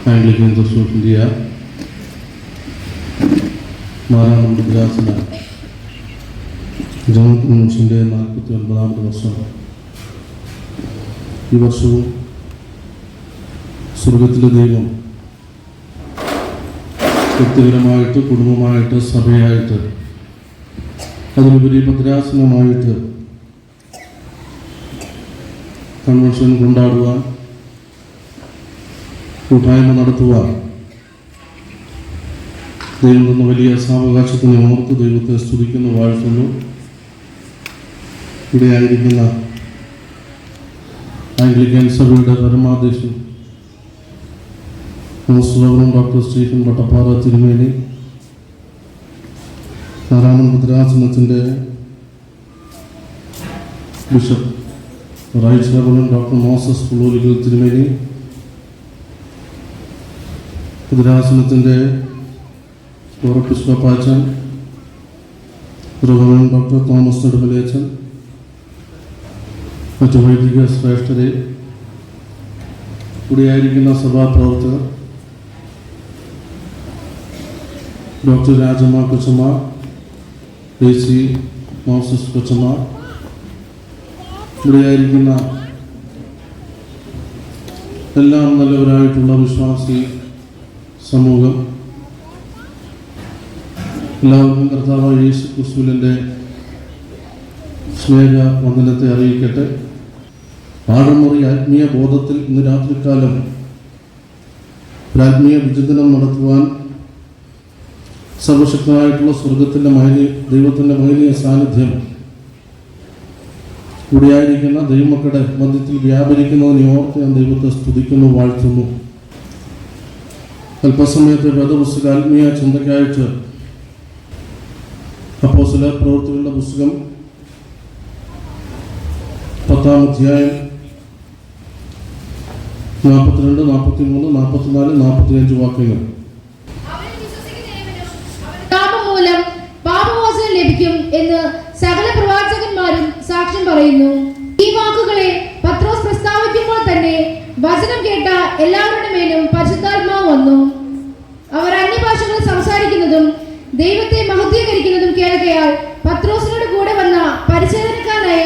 Anglican Thrissur India മാറാണം ഭദ്രാസന general കൺവെൻഷൻ്റെ 49ാമത് വർഷം. ഈ വർഷവും സ്വർഗത്തിലെ ദൈവം വ്യക്തിപരമായിട്ട്, കുടുംബമായിട്ട്, സഭയായിട്ട്, അതിലുപരി ഭദ്രാസനമായിട്ട് കൺവെൻഷൻ കൊണ്ടാടുവാൻ, കൂട്ടായ്മ നടത്തുവാൻ ദൈവം തന്ന വലിയ സാവകാശത്തിനെ ഓർത്ത് ദൈവത്തെ സ്തുതിക്കുന്നു, വാഴ്ത്തുന്നു. ഇവിടെയായിരിക്കുന്ന ആംഗ്ലിക്കൻ സഭയുടെ പരമാധ്യക്ഷൻ റവറൻഡ് ഡോക്ടർ സ്റ്റീഫൻ വട്ടപ്പാറ തിരുമേനി, നാരായണ ഭദ്രാസനത്തിൻ്റെ bishop right reverend doctor Moses Pululikkal തിരുമേനി, ഭദ്രാസനത്തിൻ്റെ എപ്പിസ്കോപ്പാച്ചൻ റവറൻഡ് ഡോക്ടർ തോമസ് നെടുമലയച്ചൻ, മറ്റു വൈദിക ശ്രേഷ്ഠരെ, കൂടിയായിരിക്കുന്ന സഭാപ്രവർത്തകർ, ഡോക്ടർ രാജമ്മ കൊച്ചമ്മ, AC മോസസ് കൊച്ചമ്മ, ഇവിടെയായിരിക്കുന്ന എല്ലാം നല്ലവരായിട്ടുള്ള വിശ്വാസി സമൂഹം, എല്ലാവർക്കും കർത്താവായ യേശു ക്രിസ്തുവിൻ്റെ സ്നേഹ വന്ദനത്തെ അറിയിക്കട്ടെ. ആഴമുറി ആത്മീയ ബോധത്തിൽ ഇന്ന് രാത്രികാലം ആത്മീയ വിചിന്തനം നടത്തുവാൻ സർവശക്തനായിട്ടുള്ള സ്വർഗത്തിൻ്റെ ദൈവത്തിൻ്റെ മഹനീയ സാന്നിധ്യം കൂടിയായിരിക്കുന്ന ദൈവമക്കളുടെ മധ്യത്തിൽ വ്യാപരിക്കുന്നതിനെ ഓർത്ത് ഞാൻ ദൈവത്തെ സ്തുതിക്കുന്നു, വാഴ്ത്തുന്നു. അല്പസമയത്തെ വേദപുസ്തക ആത്മീയ ചിന്തയ്ക്കായിട്ട് അപ്പോസ്തല പ്രവൃത്തികളുടെ പുസ്തകം 10-ാം അധ്യായം 42, 43, 44, 45 വാക്യങ്ങൾ. മൂലം പാപമോചനം ലഭിക്കും എന്ന് സകല പ്രവാചകന്മാരും സാക്ഷ്യം പറയുന്നു. ഈ വാക്കുകളെ പത്രോസ് പ്രസ്താവിക്കുമ്പോൾ തന്നെ വചനം കേട്ട എല്ലാവരുടെ മേലും പരിശുദ്ധാത്മാവ് വന്നു. അവർ അന്യഭാഷകൾ സംസാരിക്കുന്നതും ദൈവത്തെ മഹത്വീകരിക്കുന്നതും കേൾക്കയാൽ പത്രോസിനോട് കൂടെ വന്ന പരിച്ഛേദനക്കാരായ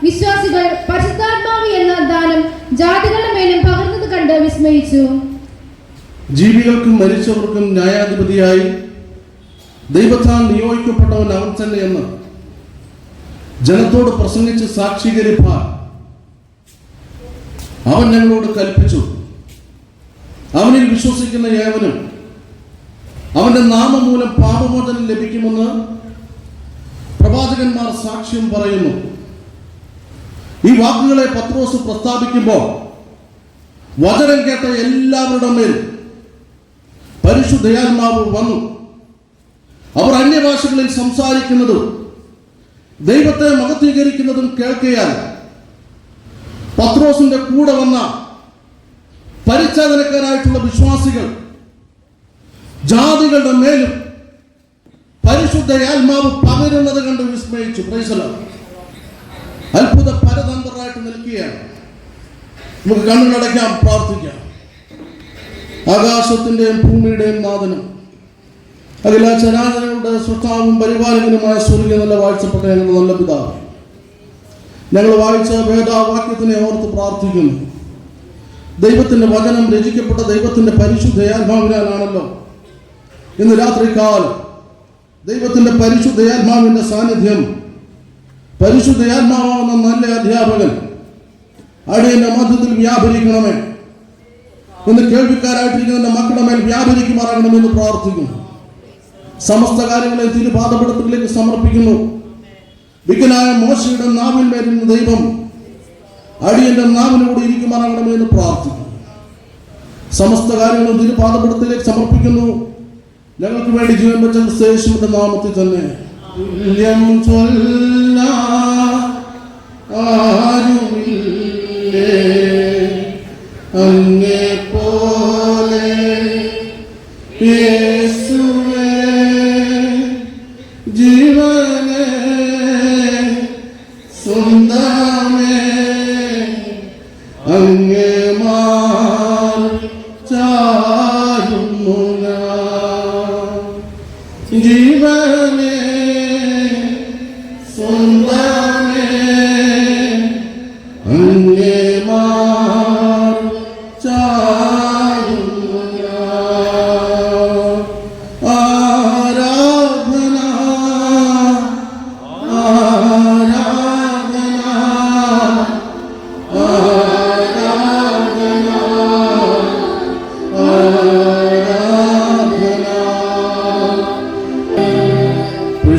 വിശ്വാസികൾ പരിശുദ്ധാത്മാവ് എന്ന ദാനം ജാതികളുടെ മേലും പകർന്നത് കണ്ട് വിസ്മയിച്ചു. ജീവികൾക്കും മരിച്ചവർക്കും ന്യായാധിപതിയായി ദൈവത്താൽ നിയോഗിക്കപ്പെട്ടവൻ അവൻ തന്നെയെന്ന് ജനത്തോട് പ്രസംഗിച്ച് സാക്ഷീകരിപ്പാൻ അവൻ ഞങ്ങളോട് കൽപ്പിച്ചു. അവനിൽ വിശ്വസിക്കുന്ന ഏവനും അവന്റെ നാമം മൂലം പാപമോചനം ലഭിക്കുമെന്ന് പ്രവാചകന്മാർ സാക്ഷ്യം പറയുന്നു. ഈ വാക്കുകളെ പത്രോസ് പ്രസ്താവിക്കുമ്പോൾ വചനം കേട്ട എല്ലാവരുടെ മേൽ പരിശുദ്ധാത്മാവ് വന്നു. അവർ അന്യഭാഷകളിൽ സംസാരിക്കുന്നതും ദൈവത്തെ മഹത്വീകരിക്കുന്നതും കേൾക്കയാൽ പത്രോസിന്റെ കൂടെ വന്ന പരിച്ഛേദനക്കാരായിട്ടുള്ള വിശ്വാസികൾ ജാതികളുടെ മേലും പരിശുദ്ധാത്മാവ് പകരുന്നത് കണ്ട് വിസ്മയിച്ചു. Price the Lord. അത്ഭുത പരതന്ത്രരായിട്ട് നിൽക്കുകയാണ്. നമുക്ക് കണ്ണുകളടയ്ക്കാം, പ്രാർത്ഥിക്കാം. ആകാശത്തിന്റെയും ഭൂമിയുടെയും നാഥനും അഖില ചരാചരങ്ങളുടെ സൃഷ്ടാവും പരിപാലകനുമായ സ്വർഗ്ഗീയ നല്ല വാഴ്ചപ്പെട്ട ഞങ്ങളുടെ നല്ല പിതാവ്, ഞങ്ങൾ വായിച്ച വേദവാക്യത്തിനെ ഓർത്ത് പ്രാർത്ഥിക്കുന്നു. ദൈവത്തിന്റെ വചനം രചിക്കപ്പെട്ട ദൈവത്തിന്റെ പരിശുദ്ധാത്മാവിനാലാണല്ലോ ഇന്ന് രാത്രികാലം ദൈവത്തിന്റെ പരിശുദ്ധാത്മാവിന്റെ സാന്നിധ്യം, പരിശുദ്ധാത്മാവാകുന്ന നല്ല അധ്യാപകൻ അടിയന്റെ മധ്യത്തിൽ വ്യാപരിക്കണമേ. ഇന്ന് കേൾവിക്കാരായിട്ടിരിക്കുന്ന മക്കളുടെ മേൽ വ്യാപരിക്കുമാറാകണമെന്ന് പ്രാർത്ഥിക്കുന്നു. സമസ്ത കാര്യങ്ങളെ തിരുപാദപീഠത്തിലേക്ക് സമർപ്പിക്കുന്നു. വിക്കനായ മോശയുടെ നാവിൽ മേലിരുന്ന ദൈവം അടിയന്റെ നാവിനോട് ഇരിക്കുമാറാകണമെന്ന് പ്രാർത്ഥിക്കുന്നു. സമസ്ത കാര്യങ്ങളും തിരുപാദപീഠത്തിലേക്ക് സമർപ്പിക്കുന്നു. ഞങ്ങൾക്ക് വേണ്ടി ജീവൻ വെച്ച യേശുവിന്റെ നാമത്തിൽ തന്നെ. അങ്ങേ പോലെ യേശുവേ ജീവനേ സ്വന്തമേ അങ്ങേ മാർ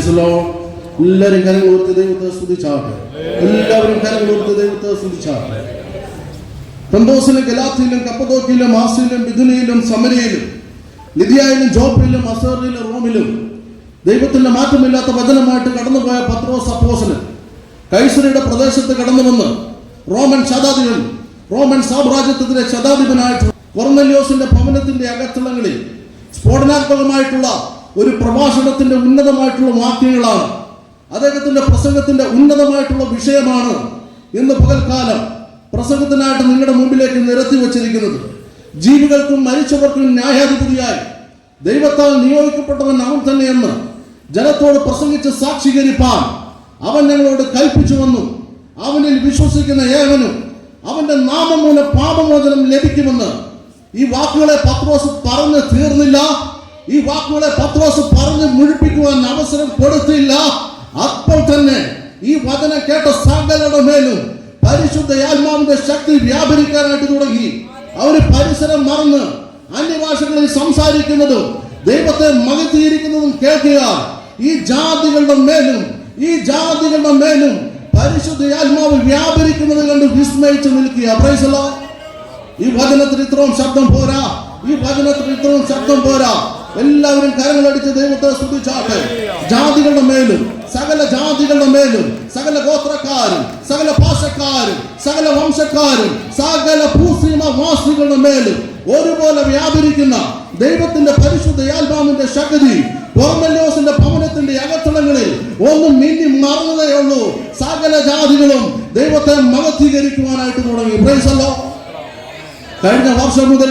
പ്രൈസ് ദി ലോർഡ്. എല്ലാവരും കരങ്ങൾ ഉയർത്തി ദൈവത്തെ സ്തുതിച്ചാട്ടെ. എല്ലാവരും കരങ്ങൾ ഉയർത്തി ദൈവത്തെ സ്തുതിച്ചാട്ടെ. പന്തോസിലും ഗലാത്യയിലും കപ്പദോക്യയിലും ആസിയിലും ബിഥുനിയിലും സമരയിലും ലിദിയയിലും ജോപ്പയിലും അസറിലും റോമിലും ദൈവത്തിന്റെ മാറ്റമില്ലാത്ത വചനമായിട്ട് കടന്നുപോയ പത്രോസ് അപ്പോസ്തലൻ കൈസരയുടെ പ്രദേശത്ത് കടന്നു വന്ന് റോമൻ സാമ്രാജ്യത്തിന്റെ ശതാധിപനായിട്ട് കൊർന്നല്യോസിന്റെ ഭവനത്തിന്റെ അകത്തളങ്ങളിൽ സ്ഫോടനാത്മകമായിട്ടുള്ള ഒരു പ്രഭാഷണത്തിന്റെ ഉന്നതമായിട്ടുള്ള വാക്യങ്ങളാണ്, അദ്ദേഹത്തിന്റെ പ്രസംഗത്തിന്റെ ഉന്നതമായിട്ടുള്ള വിഷയമാണ് ഇന്ന് പകൽക്കാലം പ്രസംഗത്തിനായിട്ട് നിങ്ങളുടെ മുമ്പിലേക്ക് നിരത്തി വച്ചിരിക്കുന്നത്. ജീവികൾക്കും മരിച്ചവർക്കും ന്യായാധിപതിയായി ദൈവത്താൽ നിയോഗിക്കപ്പെട്ടവൻ അവൻ തന്നെയെന്ന് ജനത്തോട് പ്രസംഗിച്ച് സാക്ഷീകരിപ്പാൻ അവൻ ഞങ്ങളോട് കൽപ്പിച്ചുവെന്നും അവനിൽ വിശ്വസിക്കുന്ന ഏവനും അവന്റെ നാമം മൂലം പാപമോചനം ലഭിക്കുമെന്ന് ഈ വാക്കുകളെ പത്രോസ് പറഞ്ഞു തീർന്നില്ല. ഈ വാക്കുകളെ പത്രോസ് പറഞ്ഞ് മുഴിപ്പിക്കുവാൻ അവസരം കൊടുത്തില്ല. അപ്പോൾ തന്നെ ഈ വചനം കേട്ട സകലരുടെ മേലും പരിശുദ്ധ ആത്മാവിന്റെ ശക്തി വ്യാപരിക്കാനായിട്ട് തുടങ്ങി. അവര് പരിസരം മറന്ന് അന്യഭാഷകളിൽ സംസാരിക്കുന്നതും ദൈവത്തെ മകത്തിയിരിക്കുന്നതും കേൾക്കുക. ഈ ജാതികളുടെ മേലും പരിശുദ്ധ ആത്മാവ് വ്യാപരിക്കുന്നത് കണ്ട് വിസ്മയിച്ചു നിൽക്കുക. Price the Lord. ഈ വചനത്തിന് ഇത്രയും ശബ്ദം പോരാ. എല്ലാവരും കരങ്ങളടിച്ച് ദൈവത്തെ സ്തുതിച്ചാട്ടെ. ജാതികളുടെ മേലും സകല ഗോത്രക്കാരും സകല ഭാഷക്കാരും സകല വംശക്കാരും സകല ഭൂസീമവാസികളുടെ മേലും ഒരുപോലെ വ്യാപരിക്കുന്ന ദൈവത്തിന്റെ പരിശുദ്ധ ആത്മാവിന്റെ ശക്തി കൊർന്നല്യോസിന്റെ ഭവനത്തിന്റെ അകത്തളങ്ങളിൽ ഒന്നും മിന്നി മറന്നതേ ഉള്ളൂ. സകല ജാതികളും ദൈവത്തെ മഹത്വീകരിക്കുവാനായിട്ട് തുടങ്ങി. Price the Lord. കഴിഞ്ഞ വർഷം മുതൽ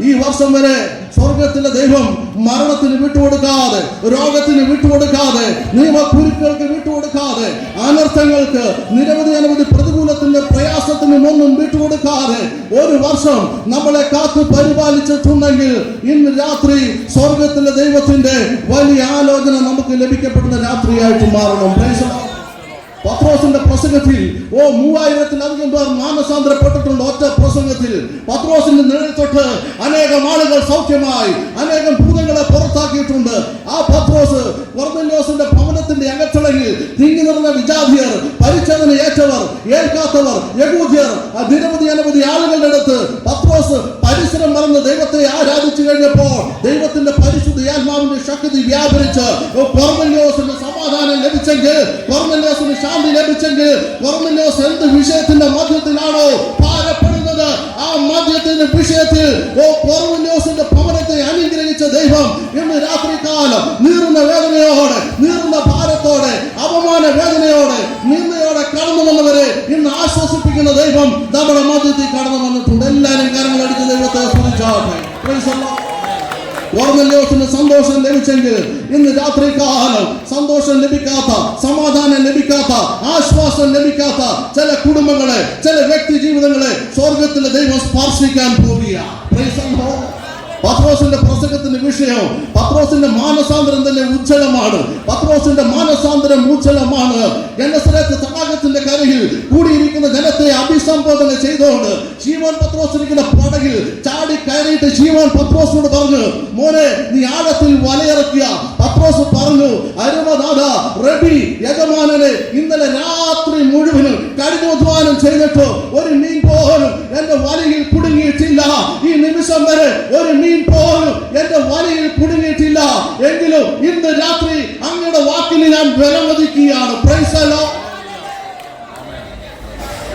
ഈ വർഷം വരെ സ്വർഗത്തിലെ ദൈവം മരണത്തിന് വിട്ടുകൊടുക്കാതെ, രോഗത്തിന് വിട്ടുകൊടുക്കാതെ, നിയമക്കുരുക്കുകൾക്ക് വിട്ടുകൊടുക്കാതെ, അനർത്ഥങ്ങൾക്ക് നിരവധി പ്രതികൂലത്തിന്റെ പ്രയാസത്തിനും ഒന്നും വിട്ടുകൊടുക്കാതെ ഒരു വർഷം നമ്മളെ കാത്തു പരിപാലിച്ചിട്ടുണ്ടെങ്കിൽ ഇന്ന് രാത്രി സ്വർഗത്തിലെ ദൈവത്തിന്റെ വലിയ ആലോചന നമുക്ക് ലഭിക്കപ്പെടുന്ന രാത്രിയായിട്ട് മാറണം. Price the Lord. പത്രോസിന്റെ പ്രസംഗത്തിൽ 3000-ലധികം പേർ മാനസാന്തരപ്പെട്ടിട്ടുണ്ട്. ഒറ്റ പ്രസംഗത്തിൽ പത്രോസിന്റെ നിഴൽ തൊട്ട് അനേകം ആളുകൾ സൗഖ്യമായി, അനേകം ഭൂതങ്ങളെ പുറത്താക്കിയിട്ടുണ്ട്. ആ പത്രോസ് കൊർന്നല്യോസിന്റെ ഭവനത്തിന്റെ അകത്തളങ്ങളിൽ തിങ്ങി നിറഞ്ഞ വിജാതിയർ, പരിച്ഛേദന ഏറ്റവർ, ഏൽക്കാത്തവർ, യഹൂദ്യർ, നിരവധി ആളുകളുടെ അടുത്ത് പത്രോസ് പരിസരം മറന്ന് ദൈവത്തെ ആരാധിച്ചു കഴിഞ്ഞപ്പോൾ ദൈവത്തിന്റെ പരിശുദ്ധ ആത്മാവിന്റെ ശക്തി വ്യാപരിച്ച് കൊർന്നല്യോസിന് സമാധാനം ലഭിച്ചെങ്കിൽ, കൊർന്നല്യോസിന് ശാന്തി ലഭിച്ചെങ്കിൽ, കൊർന്നല്യോസ് എന്ത് വിഷയത്തിന്റെ മധ്യത്തിലാണോ ഭാരപ്പെടുന്നത് ആ മധ്യത്തിന്റെ വിഷയത്തിൽ കൊർന്നല്യോസിന്റെ ഭവനത്തെ അനുഗ്രഹിച്ച ദൈവം ഇന്ന് രാത്രികാലം നീറുന്ന വേദനയോടെ, നീറുന്ന ഭാരത്തോടെ, അപമാന വേദനയോടെ, നിന്ദയോടെ കടന്നു വന്നവരെ ഇന്ന് ആശ്വസിപ്പിക്കുന്ന ദൈവം നമ്മുടെ മധ്യത്തിൽ കടന്നു വന്നിട്ടുണ്ട്. എല്ലാവരും കരങ്ങളടിച്ച് ദൈവത്തെ സ്തുതിച്ചാട്ടെ. Praise the Lord. കൊർന്നല്യോസിന് സന്തോഷം ലഭിച്ചെങ്കിൽ ഇന്ന് രാത്രികാലം സന്തോഷം ലഭിക്കാത്ത, സമാധാനം ലഭിക്കാത്ത, ആശ്വാസം ലഭിക്കാത്ത ചില കുടുംബങ്ങളെ, ചില വ്യക്തി ജീവിതങ്ങളെ സ്വർഗത്തിലെ ദൈവം സ്പർശിക്കാൻ പോവുകയാണ്. Price the Lord. പത്രോസിന്റെ പ്രസംഗത്തിന്റെ വിഷയം പത്രോസിന്റെ മാനസാന്തരം തന്നെ ഉജ്ജ്വലമാണ്. പത്രോസിന്റെ മാനസാന്തരം ഉജ്ജ്വലമാണ്. ഗന്നസരത്ത് തടാകത്തിന്റെ കരയിൽ കൂടിയിരിക്കുന്ന ജനത്തെ അഭിസംബോധന ചെയ്തുകൊണ്ട് ശീമോൻ പത്രോസ് ഇരിക്കുന്ന പടകിൽ ചാടി കയറിയിട്ട് ശീമോൻ പത്രോസിനോട് പറഞ്ഞു, മോനെ നീ ആഴത്തിൽ വലയിറക്കുക. പത്രോസ് പറഞ്ഞു, അരുമനാഥ, റബി, യജമാനനെ, ഇന്നലെ രാത്രി മുഴുവനും കഠിനാധ്വാനം ചെയ്തിട്ട് ഒരു മീൻ പോലും എന്റെ വലയിൽ കുടുങ്ങിയിട്ടില്ല. ഈ നിമിഷം വരെ ഒരു മീൻ പോലും എന്റെ വലയിൽ കുടുങ്ങിയിട്ടില്ല. എങ്കിലും ഇന്ന് രാത്രി അങ്ങയുടെ വാക്കിന് ഞാൻ വിലമതിക്കുകയാണ്. Price the Lord.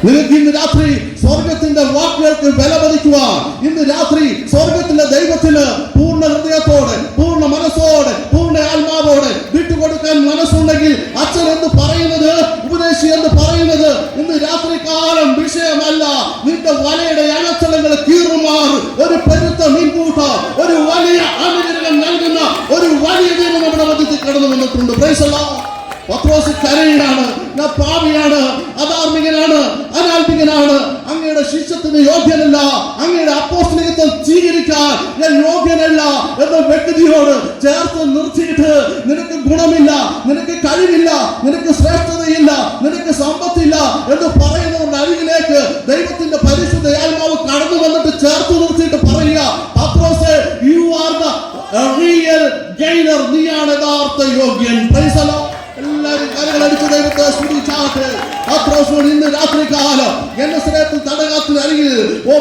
നിങ്ങൾക്ക് ഇന്ന് രാത്രി സ്വർഗത്തിന്റെ വാക്കുകൾക്ക് വിലമതിക്കുവാൻ, ഇന്ന് രാത്രി സ്വർഗത്തിലെ ദൈവത്തിന് പൂർണ്ണ ഹൃദയത്തോടെ, പൂർണ്ണ മനസ്സോടെ, പൂർണ്ണ ആത്മാവോടെ വിട്ടുകൊടുക്കാൻ മനസ്സുണ്ടെങ്കിൽ അച്ഛൻ എന്ന് പറയുന്നത്, ഉപദേശി എന്ന് പറയുന്നത് ഇന്ന് രാത്രി കാലം വിഷയമല്ല. നിന്റെ വലയുടെ അകത്തളങ്ങൾ കീറുമാർ ഒരു പെരുത്ത മീൻകൂട്ട, ഒരു വലിയ അനുഗ്രഹം നൽകുന്ന ഒരു വലിയ ദൈവം നമ്മുടെ മധ്യത്തിൽ കടന്നു വന്നിട്ടുണ്ട്. Praise the Lord. പത്രോസ് കരയിലാണ്, ഞാൻ പാപിയാണ്, അധാർമികനാണ്, അനാത്മികനാണ്, അങ്ങയുടെ ശിഷ്യത്തിന് യോഗ്യനല്ല, അങ്ങയുടെ അപ്പോസ്തലികത്വം സ്വീകരിക്കാൻ ഞാൻ യോഗ്യനല്ല എന്ന വ്യക്തിയോട് ചേർത്ത് നിർത്തിയിട്ട് നിനക്ക് ഗുണമില്ല, നിനക്ക് കഴിവില്ല, നിനക്ക് ശ്രേഷ്ഠതയില്ല, നിനക്ക് സമ്പത്തില്ല എന്ന് പറയുന്നവരുടെ അരികിലേക്ക് ദൈവത്തിന്റെ പരിശുദ്ധ ആത്മാവ് കടന്നു വന്നിട്ട് ചേർത്ത് നിർത്തിയിട്ട് പറയുക, പത്രോസേ, you are the real gainer, നീയാണ് യഥാർത്ഥ യോഗ്യൻ. Praise the Lord. സ്തുതിച്ചാട്ടെ. പത്രോസിനോട് ഇന്ന് രാത്രികാലം ഗെന്നസരേത്ത് തടാകത്തിന് അരികിൽ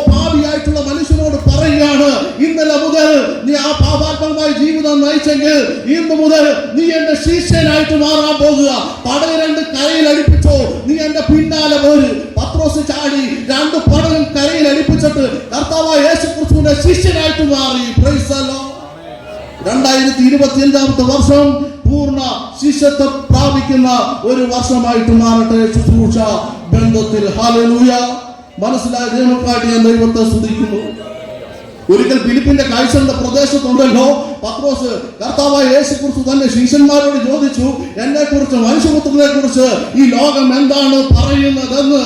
പാപിയായിട്ടുള്ള മനുഷ്യനോട് പറയുകയാണ്, ഇന്നലെ മുതൽ നീ ആ പാപാത്മകമായ ജീവിതം നയിച്ചെങ്കിൽ ഇന്ന് മുതൽ നീ എന്റെ ശിഷ്യനായിട്ട് മാറാൻ പോകുക. പടൽ രണ്ട് കരയിൽ അടിപ്പിച്ചോ, നീ എന്റെ പിന്നാലെ പോര്. പത്രോസ് ചാടി രണ്ട് പടലും കരയിൽ അടിപ്പിച്ചിട്ട് കർത്താവായ യേശുക്രിസ്തുവിന്റെ ശിഷ്യനായിട്ട് മാറി. Price the Lord. 2025 വർഷം പൂർണ്ണ ശിഷ്യത്വം പ്രാപിക്കുന്ന ഒരു വർഷമായിട്ട് മാറട്ടെ ശുശ്രൂഷ ബന്ധത്തിൽ. ഹല്ലേലൂയ. മനസ്സിലായ ദൈവമക്കളായിട്ട് ഞാൻ ദൈവത്തെ സ്തുതിക്കുന്നു. ഒരിക്കൽ ഫിലിപ്പിന്റെ കാഴ്ചയുടെ പ്രദേശത്തുണ്ടല്ലോ, പത്രോസ് കർത്താവായ യേശുക്രിസ്തു തന്നെ ശിഷ്യന്മാരോട് ചോദിച്ചു, എന്നെ കുറിച്ച് മനുഷ്യപുത്രനെ കുറിച്ച് ഈ ലോകം എന്താണ് പറയുന്നതെന്ന്.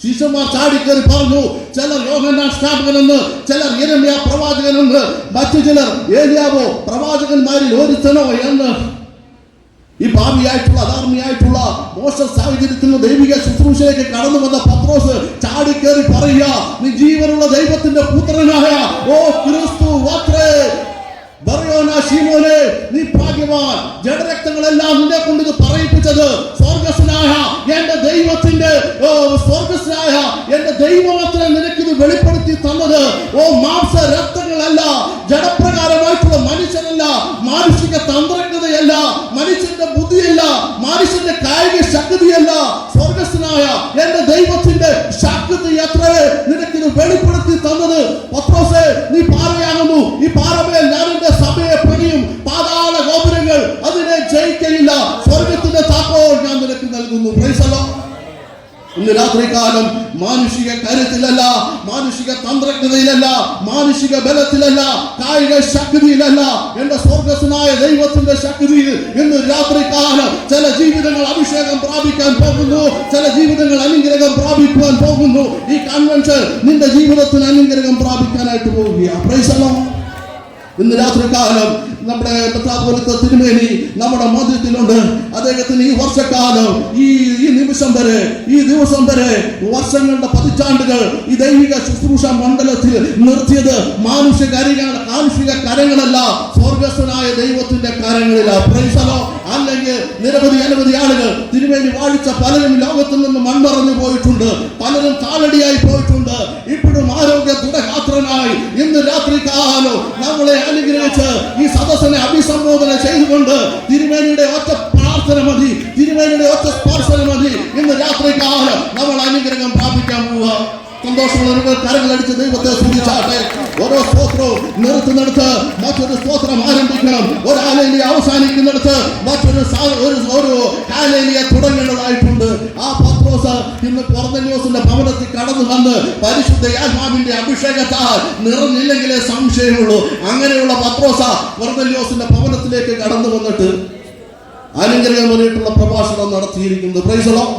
ശിഷ്യന്മാർ ചാടിക്കേറി പറഞ്ഞു, ചിലർ യോഹന്നാൻ സ്നാപകനെന്ന്, ചിലർ യെരമ്യാ പ്രവാചകനെന്ന്, മറ്റു ചിലർ ഏലിയാവോ പ്രവാചകന്മാരിൽ ഒരുത്തനോ എന്ന്. ഈ പാപിയായിട്ടുള്ള അധാർമിയായിട്ടുള്ള മോശ സാഹചര്യത്തിൽ നിന്ന് ദൈവിക ശുശ്രൂഷയിലേക്ക് കടന്നു വന്ന പത്രോസ് ചാടിക്കേറി പറയുക, നീ ജീവനുള്ള ദൈവത്തിന്റെ പുത്രനായ ക്രിസ്തു അത്രേ. ശീമോനെ, നീ ഭാഗ്യവാൻ. ജഡരക്തങ്ങളെല്ലാം നിന്നെ കൊണ്ട് ഇത് പറയിപ്പിച്ചത് സ്വർഗസ്നായ എന്റെ ദൈവത്തിന്റെ സ്വർഗസ്നായ എന്റെ ദൈവമത്രേ നിനക്കിത് വെളിപ്പെടുത്തി തന്നത്. മാംസ രക്തങ്ങളല്ല, ജഡപ്രകാരമായിട്ടുള്ള മനുഷ്യനല്ല, മാനുഷിക തന്ത്രജ്ഞതയല്ല, മനുഷ്യന്റെ ബുദ്ധിയല്ല, മനുഷ്യന്റെ കായിക ശക്തിയല്ല, സ്വർഗസ്നായ എന്റെ ദൈവത്തിന്റെ ശക്തി അത്രേ നിനക്കിത് വെളിപ്പെടുത്തി തന്നത്. പത്രോസേ, നീ പാറയാകുന്നു. ഈ പാറമേൽ ഞാൻ എന്റെ സഭയെ പണിയും. പാതാള ഗോപുരങ്ങൾ അതിനെ ജയിക്കയില്ല. സ്വർഗത്തിന്റെ താക്കോൽ ഞാൻ നിനക്ക് നൽകുന്നു. Price the Lord. ഇന്ന് രാത്രികാലം മാനുഷിക കരുത്തിലല്ല, മാനുഷിക തന്ത്രജ്ഞതയിലല്ല, മാനുഷിക ബലത്തിലല്ല, കായിക ശക്തിയിലല്ല, എന്റെ സ്വർഗസ്വനായ ദൈവത്തിന്റെ ശക്തിയിൽ ഇന്ന് രാത്രികാലം ചില ജീവിതങ്ങൾ അഭിഷേകം പ്രാപിക്കാൻ പോകുന്നു, ചില ജീവിതങ്ങൾ അനുഗ്രഹം പ്രാപിക്കുവാൻ പോകുന്നു. ഈ കൺവെൻഷൻ നിന്റെ ജീവിതത്തിന് അനുഗ്രഹം പ്രാപിക്കാനായിട്ട് പോവുകയാണ്. Price the Lord. ഇന്ന് രാത്രികാലം നമ്മുടെ മെത്രാപ്പോലീത്ത തിരുമേനി നമ്മുടെ മധ്യത്തിലുണ്ട്. അദ്ദേഹത്തിന് ഈ വർഷക്കാലം, ഈ നിമിഷം വരെ, ഈ ദിവസം വരെ, വർഷങ്ങളുടെ പതിറ്റാണ്ടുകൾ ഈ ദൈവിക ശുശ്രൂഷ മണ്ഡലത്തിൽ നിർത്തിയത് മാനുഷിക കരങ്ങളല്ല, സ്വർഗസ്വനായ ദൈവത്തിന്റെ കരങ്ങളിലാണ്. Price the Lord. അല്ലെങ്കിൽ നിരവധി ആളുകൾ തിരുമേനി വാഴിച്ച പലരും ലോകത്തിൽ നിന്ന് മൺമറഞ്ഞു പോയിട്ടുണ്ട്, പലരും കാലടിയായി പോയിട്ടുണ്ട്. ഇപ്പോഴും ആരോഗ്യ ദൃഢഗാത്രനായി ഇന്ന് രാത്രികാലം നമ്മളെ അനുഗ്രഹിച്ച് ഈ സദസ്സിനെ അഭിസംബോധന ചെയ്തുകൊണ്ട് തിരുമേനിയുടെ ഒറ്റ പ്രാർത്ഥന മതി, തിരുമേനിയുടെ ഒറ്റ സ്പർശനം മതി. ഇന്ന് രാത്രികാലം നമ്മൾ അനുഗ്രഹം പ്രാപിക്കാൻ പോവുക. സന്തോഷമുള്ള കരങ്ങളടിച്ച് ദൈവത്തെ സ്തുതിച്ചാട്ടെ. ഓരോ സ്തോത്രവും നിർത്തുന്നിടത്ത് മറ്റൊരു സ്തോത്രം ആരംഭിക്കണം. ഒരു ഹല്ലേലൂയ അവസാനിക്കുന്നിടത്ത് മറ്റൊരു ഹല്ലേലൂയ തുടങ്ങേണ്ടതായിട്ടുണ്ട്. ആ പത്രോസ് ഇന്ന് കൊർന്നേലിയോസിന്റെ ഭവനത്തിൽ കടന്നു വന്ന് പരിശുദ്ധ ആത്മാവിന്റെ അഭിഷേകത്താൽ നിറഞ്ഞില്ലെങ്കിലേ സംശയമുള്ളൂ. അങ്ങനെയുള്ള പത്രോസ് കൊർന്നേലിയോസിന്റെ ഭവനത്തിലേക്ക് കടന്നു വന്നിട്ട് അനുഗ്രഹം പറഞ്ഞിട്ടുള്ള പ്രഭാഷണം നടത്തിയിരിക്കുന്നത്. Price the Lord.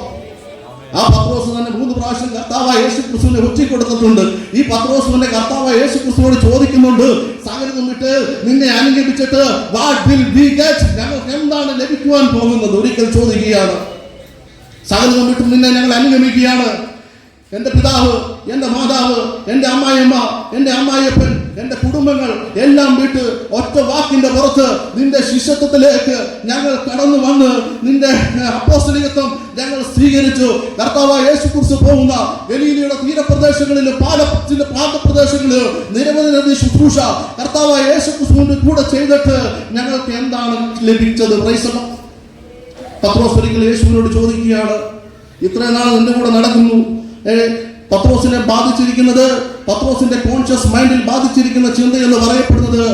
ആ പത്രോസ് തന്നെ 3 പ്രാവശ്യം കർത്താവായ യേശുക്രിസ്തുവിനെ ഒറ്റിക്കൊടുത്തിട്ടുണ്ട്. ഈ പത്രോസ് തന്നെ കർത്താവായ യേശുക്രിസ്തുവോട് ചോദിക്കുന്നുണ്ട്, സകലതും വിട്ട് നിന്നെ അനുഗമിച്ചിട്ട് വാട്ട് വിൽ വി ഗെറ്റ്, ഞങ്ങൾക്ക് എന്താണ് ലഭിക്കുവാൻ പോകുന്നത്? ഒരിക്കൽ ചോദിക്കുകയാണ്. സകലതും വിട്ട് നിന്നെ ഞങ്ങൾ അനുഗമിക്കുകയാണ്. എന്റെ പിതാവ്, എന്റെ മാതാവ്, എന്റെ അമ്മായിയമ്മ, എന്റെ അമ്മായിയപ്പൻ, എന്റെ കുടുംബങ്ങൾ എല്ലാം വിട്ട് ഒറ്റ വാക്കിന്റെ പുറത്ത് നിന്റെ ശിഷ്യത്വത്തിലേക്ക് ഞങ്ങൾ കടന്നു വന്ന് നിന്റെ അപ്പോസ്തലികത്വം ഞങ്ങൾ സ്വീകരിച്ചു. കർത്താവായ യേശുക്രിസ്തു പോകുന്ന ഗലീലയുടെ തീരപ്രദേശങ്ങളിലും പാലത്തിന്റെ പ്രാന്തപ്രദേശങ്ങളിലും നിരവധി ശുശ്രൂഷ കർത്താവായ യേശുക്രിസ്തുവിന്റെ കൂടെ ചെയ്തിട്ട് ഞങ്ങൾക്ക് എന്താണ് ലഭിച്ചത്? Price the Lord. പത്രോസ് ഒരിക്കൽ യേശുവിനോട് ചോദിക്കുകയാണ്, ഇത്രയും നാൾ നിന്റെ കൂടെ നടക്കുന്നു, പത്രോസിനെ ബാധിച്ചിരിക്കുന്നത്, പത്രോസിന്റെ കോൺഷ്യസ് മൈൻഡിൽ ബാധിച്ചിരിക്കുന്ന ചിന്ത എന്ന് പറയപ്പെടുന്നത്